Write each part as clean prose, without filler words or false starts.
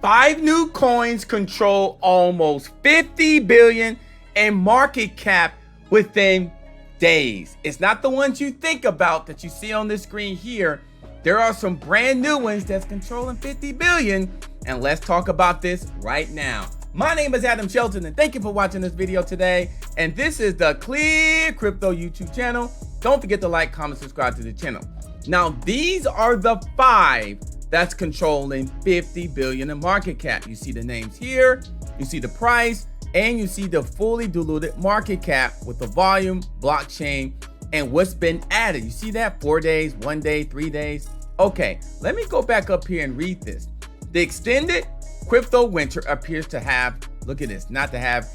5 new coins control almost 50 billion in market cap within days. It's not the ones you think about that you see on this screen here. There are some brand new ones that's controlling 50 billion, and let's talk about this right now. My name is Adam Shelton, and thank you for watching this video today. And this is the ClearCryptos YouTube channel. Don't forget to like, comment, subscribe to the channel. Now, these are the 5 that's controlling 50 billion in market cap. You see the names here, you see the price, and you see the fully diluted market cap with the volume, blockchain, and what's been added. You see that 4 days, 1 day, 3 days. Okay, let me go back up here and read this. The extended crypto winter appears to have, look at this, not to have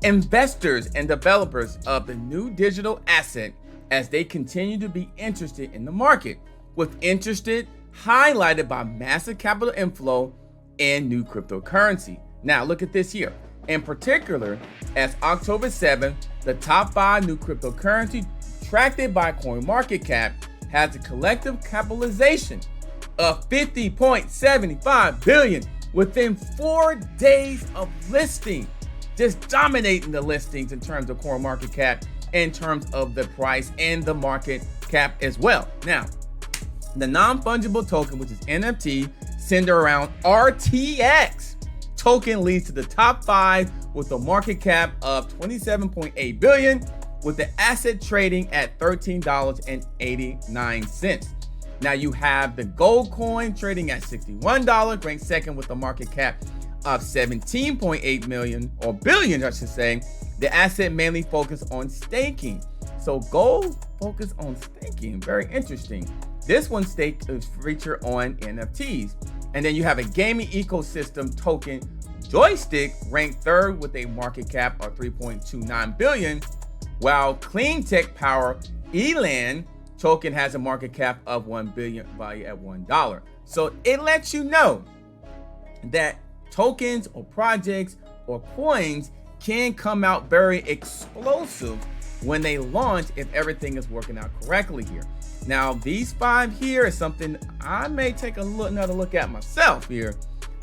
investors and developers of the new digital asset as they continue to be interested in the market, with interested highlighted by massive capital inflow in new cryptocurrency. Now look at this here. In particular, as October 7th, the top 5 new cryptocurrency tracked by CoinMarketCap has a collective capitalization of 50.75 billion within 4 days of listing, just dominating the listings in terms of CoinMarketCap, in terms of the price and the market cap as well. Now, the non-fungible token, which is NFT, centered around RTX token, leads to the top 5 with a market cap of 27.8 billion, with the asset trading at $13.89. Now you have the gold coin trading at $61, ranked second with a market cap of 17.8 million, or billion I should say. The asset mainly focused on staking. So gold focused on staking, very interesting. This one stake is featured on NFTs. And then you have a gaming ecosystem token, Joystick, ranked third with a market cap of 3.29 billion, while clean tech power Elan token has a market cap of 1 billion, value at $1. So it lets you know that tokens or projects or coins can come out very explosive when they launch if everything is working out correctly here. Now, these 5 here is something I may take another look at myself here,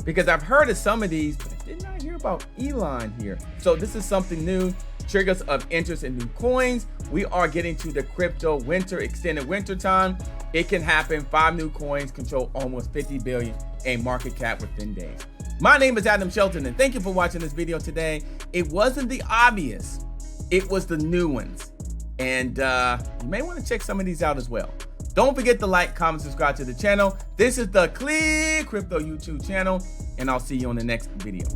because I've heard of some of these, but I did not hear about Elon here. So this is something new. Triggers of interest in new coins. We are getting to the crypto winter, extended winter time. It can happen. 5 new coins control almost 50 billion in market cap within days. My name is Adam Shelton, and thank you for watching this video today. It wasn't the obvious, it was the new ones. And you may want to check some of these out as well. Don't forget to like, comment, subscribe to the channel. This is the ClearCryptos YouTube channel, and I'll see you on the next video.